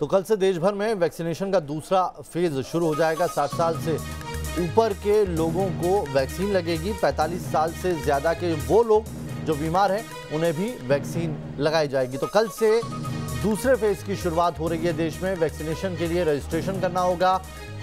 तो कल से देश भर में वैक्सीनेशन का दूसरा फेज शुरू हो जाएगा। 60 साल से ऊपर के लोगों को वैक्सीन लगेगी। 45 साल से ज़्यादा के वो लोग जो बीमार हैं उन्हें भी वैक्सीन लगाई जाएगी। तो कल से दूसरे फेज की शुरुआत हो रही है देश में। वैक्सीनेशन के लिए रजिस्ट्रेशन करना होगा।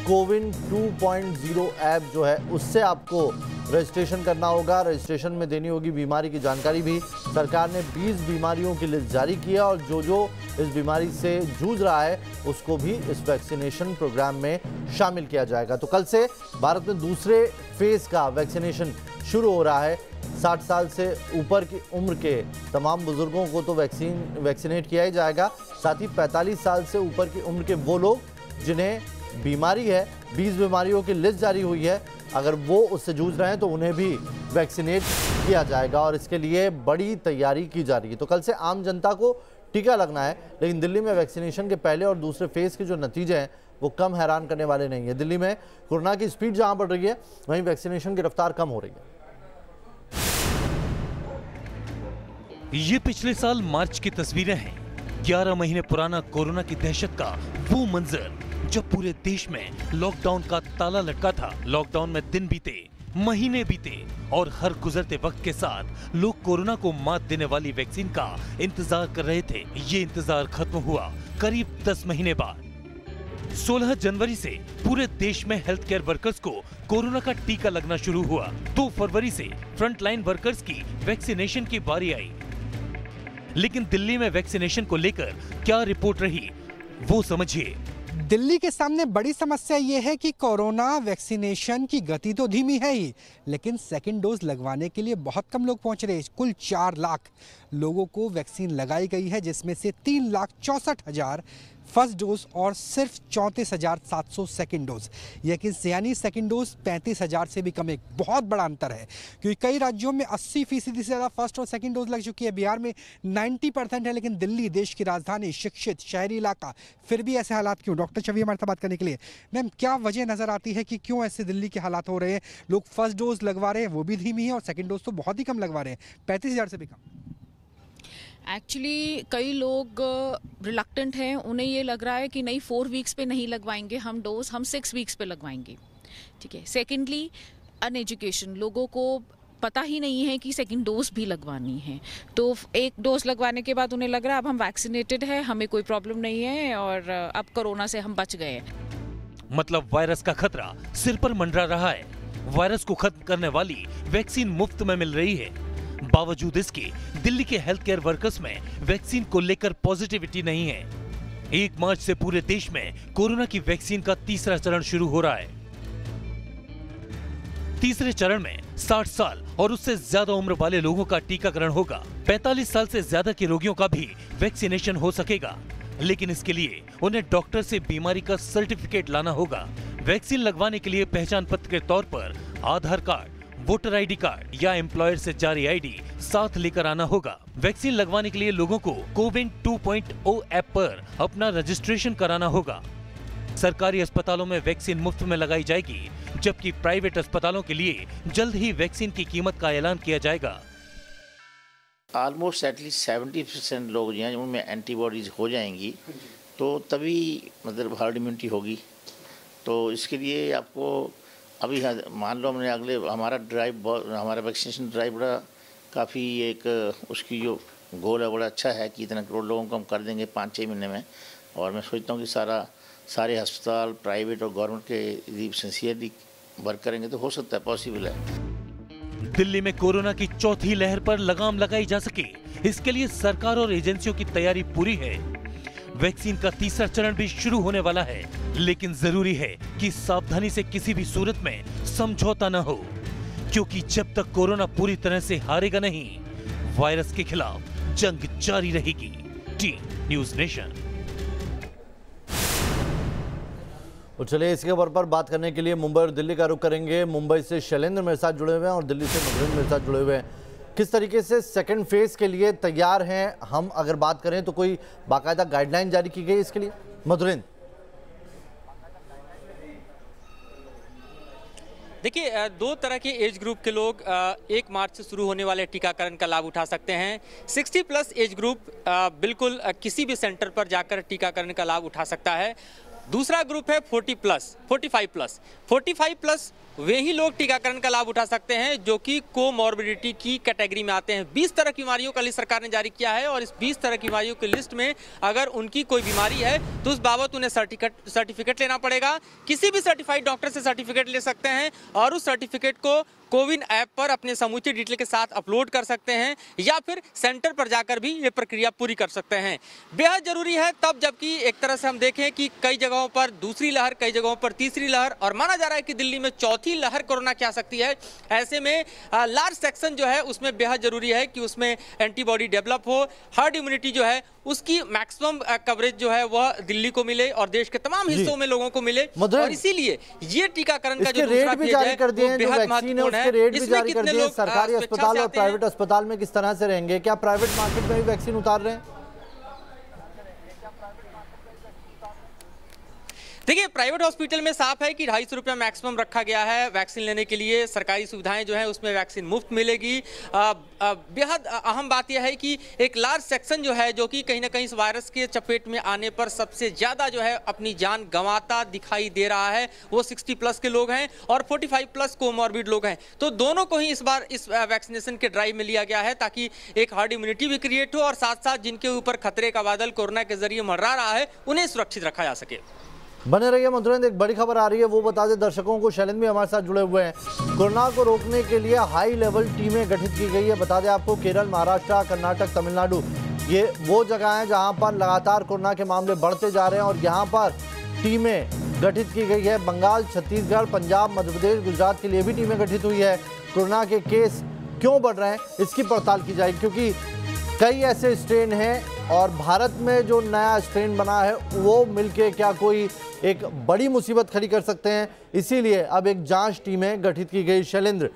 कोविन 2.0 ऐप जो है उससे आपको रजिस्ट्रेशन करना होगा। रजिस्ट्रेशन में देनी होगी बीमारी की जानकारी भी। सरकार ने 20 बीमारियों की लिस्ट जारी की है और जो इस बीमारी से जूझ रहा है उसको भी इस वैक्सीनेशन प्रोग्राम में शामिल किया जाएगा। तो कल से भारत में दूसरे फेज का वैक्सीनेशन शुरू हो रहा है। 60 साल से ऊपर की उम्र के तमाम बुजुर्गों को तो वैक्सीनेट किया ही जाएगा। साथ ही 45 साल से ऊपर की उम्र के वो लोग जिन्हें बीमारी है, 20 बीमारियों की लिस्ट जारी हुई है, अगर वो उससे जूझ रहे हैं तो उन्हें भी वैक्सीनेट किया जाएगा और इसके लिए बड़ी तैयारी की जा रही है। तो कल से आम जनता को टीका लगना है, लेकिन दिल्ली में वैक्सीनेशन के पहले और दूसरे फेज के जो नतीजे हैं वो कम हैरान करने वाले नहीं है। दिल्ली में कोरोना की स्पीड जहां बढ़ रही है वहीं वैक्सीनेशन की रफ्तार कम हो रही है। ये पिछले साल मार्च की तस्वीरें हैं। 11 महीने पुराना कोरोना की दहशत का वो मंजर जब पूरे देश में लॉकडाउन का ताला लटका था। लॉकडाउन में दिन बीते, महीने बीते और हर गुजरते वक्त के साथ लोग कोरोना को मात देने वाली वैक्सीन का इंतजार कर रहे थे। ये इंतजार खत्म हुआ करीब 10 महीने बाद। 16 जनवरी से पूरे देश में हेल्थ केयर वर्कर्स को कोरोना का टीका लगना शुरू हुआ। 2 फरवरी से फ्रंटलाइन वर्कर्स की वैक्सीनेशन की बारी आई। लेकिन दिल्ली में वैक्सीनेशन को लेकर क्या रिपोर्ट रही वो समझिए। दिल्ली के सामने बड़ी समस्या ये है कि कोरोना वैक्सीनेशन की गति तो धीमी है ही, लेकिन सेकेंड डोज लगवाने के लिए बहुत कम लोग पहुंच रहे हैं। कुल 4 लाख लोगों को वैक्सीन लगाई गई है, जिसमें से 3,64,000 फर्स्ट डोज और सिर्फ 34,700 सेकेंड डोज। यानी सेकेंड डोज 35,000 से भी कम। एक बहुत बड़ा अंतर है क्योंकि कई राज्यों में 80% से ज़्यादा फर्स्ट और सेकेंड डोज लग चुकी है। बिहार में 90% है, लेकिन दिल्ली देश की राजधानी, शिक्षित शहरी इलाका, फिर भी ऐसे हालात क्यों? डॉक्टर छवि हमारे साथ बात करने के लिए। मैम, क्या वजह नज़र आती है कि क्यों ऐसे दिल्ली के हालात हो रहे हैं? लोग फर्स्ट डोज लगवा रहे हैं वो भी धीमी है और सेकेंड डोज तो बहुत ही कम लगवा रहे हैं, 35,000 से भी कम। एक्चुअली कई लोग रिलक्टेंट हैं। उन्हें ये लग रहा है कि नहीं, 4 वीक्स पे नहीं लगवाएंगे हम डोज, हम 6 वीक्स पे लगवाएंगे। ठीक है। सेकेंडली, अनएजुकेशन, लोगों को पता ही नहीं है कि सेकंड डोज भी लगवानी है। तो एक डोज लगवाने के बाद उन्हें लग रहा है अब हम वैक्सीनेटेड है, हमें कोई प्रॉब्लम नहीं है और अब कोरोना से हम बच गए। मतलब वायरस का खतरा सिर पर मंडरा रहा है। वायरस को खत्म करने वाली वैक्सीन मुफ्त में मिल रही है। बावजूद इसके दिल्ली के हेल्थ केयर वर्कर्स में वैक्सीन को लेकर पॉजिटिविटी नहीं है। 1 मार्च से पूरे देश में कोरोना की वैक्सीन का तीसरा चरण शुरू हो रहा है। तीसरे चरण में 60 साल और उससे ज्यादा उम्र वाले लोगों का टीकाकरण होगा। 45 साल से ज्यादा के रोगियों का भी वैक्सीनेशन हो सकेगा, लेकिन इसके लिए उन्हें डॉक्टर से बीमारी का सर्टिफिकेट लाना होगा। वैक्सीन लगवाने के लिए पहचान पत्र के तौर पर आधार कार्ड, वोटर आईडी कार्ड या एम्प्लॉयर से जारी आईडी साथ लेकर आना होगा। वैक्सीन लगवाने के लिए लोगों को कोविन 2.0 ऐप पर अपना रजिस्ट्रेशन कराना होगा। सरकारी अस्पतालों में वैक्सीन मुफ्त में लगाई जाएगी, जबकि प्राइवेट अस्पतालों के लिए जल्द ही वैक्सीन की कीमत का ऐलान किया जाएगा। ऑलमोस्ट एटलीस्ट 70% लोग जो हैं उनमें एंटीबॉडीज हो जाएंगी, तो तभी मतलब हर्ड इम्यूनिटी होगी। तो इसके लिए आपको अभी मान लो हमने हमारा वैक्सीनेशन ड्राइव बड़ा काफ़ी एक उसकी जो गोल है बड़ा अच्छा है कि इतना करोड़ लोगों को हम कर देंगे 5-6 महीने में। और मैं सोचता हूँ कि सारे अस्पताल प्राइवेट और गवर्नमेंट के यदि सिंसियरली वर्क करेंगे तो हो सकता है, पॉसिबल है। दिल्ली में कोरोना की चौथी लहर पर लगाम लगाई जा सके, इसके लिए सरकार और एजेंसियों की तैयारी पूरी है। वैक्सीन का तीसरा चरण भी शुरू होने वाला है, लेकिन जरूरी है कि सावधानी से किसी भी सूरत में समझौता न हो, क्योंकि जब तक कोरोना पूरी तरह से हारेगा नहीं, वायरस के खिलाफ जंग जारी रहेगी। Team news nation. तो चलिए इसके खबर पर बात करने के लिए मुंबई और दिल्ली का रुख करेंगे। मुंबई से शैलेंद्र मेरे साथ जुड़े हुए हैं और दिल्ली से मधुरेंद्र मेरे साथ जुड़े हुए हैं। किस तरीके से सेकंड फेज के लिए तैयार हैं हम, अगर बात करें तो कोई बाकायदा गाइडलाइन जारी की गई इसके लिए? मधुरेंद्र। देखिए, दो तरह के एज ग्रुप के लोग 1 मार्च से शुरू होने वाले टीकाकरण का लाभ उठा सकते हैं। 60 प्लस एज ग्रुप बिल्कुल किसी भी सेंटर पर जाकर टीकाकरण का लाभ उठा सकता है। दूसरा ग्रुप है 45 प्लस वे ही लोग टीकाकरण का लाभ उठा सकते हैं जो कि कोमॉर्बिडिटी की कैटेगरी में आते हैं। 20 तरह की बीमारियों का लिस्ट सरकार ने जारी किया है और इस 20 तरह की बीमारियों की लिस्ट में अगर उनकी कोई बीमारी है तो उस बाबत उन्हें सर्टिफिकेट लेना पड़ेगा। किसी भी सर्टिफाइड डॉक्टर से सर्टिफिकेट ले सकते हैं और उस सर्टिफिकेट को कोविन ऐप पर अपने समूची डिटेल के साथ अपलोड कर सकते हैं या फिर सेंटर पर जाकर भी ये प्रक्रिया पूरी कर सकते हैं। बेहद जरूरी है तब जबकि एक तरह से हम देखें कि कई जगहों पर दूसरी लहर, कई जगहों पर तीसरी लहर और माना जा रहा है कि दिल्ली में चौथी लहर कोरोना की आ सकती है। ऐसे में लार्ज सेक्शन जो है उसमें बेहद जरूरी है कि उसमें एंटीबॉडी डेवलप हो, हर्ड इम्यूनिटी जो है उसकी मैक्सिमम कवरेज जो है वह दिल्ली को मिले और देश के तमाम हिस्सों में लोगों को मिले। और इसीलिए ये टीकाकरण का जो दूसरा फेज है वो बेहद महत्वपूर्ण है। रेट भी जारी कर दिए। सरकारी अस्पताल और प्राइवेट अस्पताल में किस तरह से रहेंगे? क्या प्राइवेट मार्केट में भी वैक्सीन उतार रहे हैं? देखिए, प्राइवेट हॉस्पिटल में साफ है कि 250 रुपया मैक्सिमम रखा गया है वैक्सीन लेने के लिए। सरकारी सुविधाएं जो है उसमें वैक्सीन मुफ्त मिलेगी। बेहद अहम बात यह है कि एक लार्ज सेक्शन जो है जो कि कहीं ना कहीं इस वायरस के चपेट में आने पर सबसे ज़्यादा जो है अपनी जान गंवाता दिखाई दे रहा है वो 60 प्लस के लोग हैं और 45 प्लस कोमॉर्बिड लोग हैं। तो दोनों को ही इस बार इस वैक्सीनेशन के ड्राइव में लिया गया है ताकि एक हर्ड इम्यूनिटी भी क्रिएट हो और साथ साथ जिनके ऊपर खतरे का बादल कोरोना के जरिए मंडरा रहा है उन्हें सुरक्षित रखा जा सके। बने रहिए मधुरेंद्र। एक बड़ी खबर आ रही है वो बता दें दर्शकों को। शैलेंद्र भी हमारे साथ जुड़े हुए हैं। कोरोना को रोकने के लिए हाई लेवल टीमें गठित की गई है। बता दें आपको, केरल, महाराष्ट्र, कर्नाटक, तमिलनाडु ये वो जगह हैं जहां पर लगातार कोरोना के मामले बढ़ते जा रहे हैं और यहां पर टीमें गठित की गई है। बंगाल, छत्तीसगढ़, पंजाब, मध्य प्रदेश, गुजरात के लिए भी टीमें गठित हुई है। कोरोना के केस क्यों बढ़ रहे हैं इसकी पड़ताल की जाएगी क्योंकि कई ऐसे स्ट्रेन हैं और भारत में जो नया स्ट्रेन बना है वो मिलके क्या कोई एक बड़ी मुसीबत खड़ी कर सकते हैं। इसीलिए अब एक जांच टीमें गठित की गई। शैलेंद्र,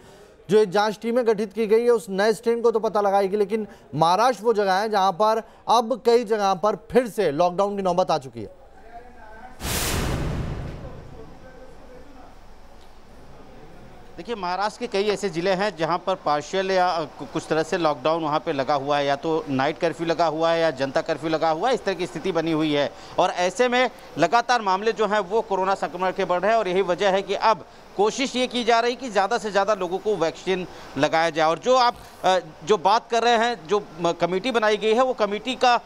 जो एक जांच टीमें गठित की गई है उस नए स्ट्रेन को तो पता लगाएगी, लेकिन महाराष्ट्र वो जगह है जहां पर अब कई जगह पर फिर से लॉकडाउन की नौबत आ चुकी है। देखिए, महाराष्ट्र के कई ऐसे ज़िले हैं जहां पर पार्शियल या कुछ तरह से लॉकडाउन वहां पे लगा हुआ है, या तो नाइट कर्फ्यू लगा हुआ है या जनता कर्फ्यू लगा हुआ है। इस तरह की स्थिति बनी हुई है और ऐसे में लगातार मामले जो हैं वो कोरोना संक्रमण के बढ़ रहे हैं और यही वजह है कि अब कोशिश ये की जा रही कि ज़्यादा से ज़्यादा लोगों को वैक्सीन लगाया जाए। और जो आप जो बात कर रहे हैं, जो कमेटी बनाई गई है वो कमेटी का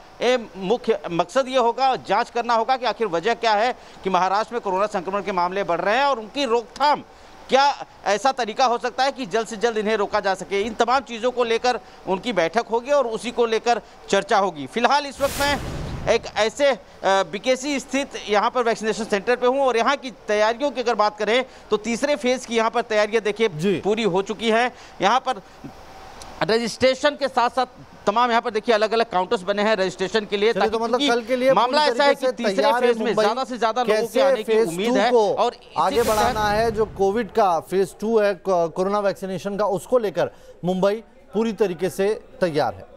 मुख्य मकसद ये होगा, जाँच करना होगा कि आखिर वजह क्या है कि महाराष्ट्र में कोरोना संक्रमण के मामले बढ़ रहे हैं और उनकी रोकथाम क्या ऐसा तरीका हो सकता है कि जल्द से जल्द इन्हें रोका जा सके। इन तमाम चीज़ों को लेकर उनकी बैठक होगी और उसी को लेकर चर्चा होगी। फिलहाल इस वक्त मैं एक ऐसे बीकेसी स्थित यहाँ पर वैक्सीनेशन सेंटर पे हूँ और यहाँ की तैयारियों की अगर बात करें तो तीसरे फेज की यहाँ पर तैयारियाँ देखिए पूरी हो चुकी हैं। यहाँ पर रजिस्ट्रेशन के साथ साथ तमाम यहाँ पर देखिए अलग अलग काउंटर्स बने हैं रजिस्ट्रेशन के लिए। तो मतलब कल के लिए मामला ऐसा है कि तीसरे फेज में ज्यादा से ज्यादा लोगों के आने की उम्मीद है और आगे बढ़ाना है। जो कोविड का फेज 2 है कोरोना वैक्सीनेशन का, उसको लेकर मुंबई पूरी तरीके से तैयार है।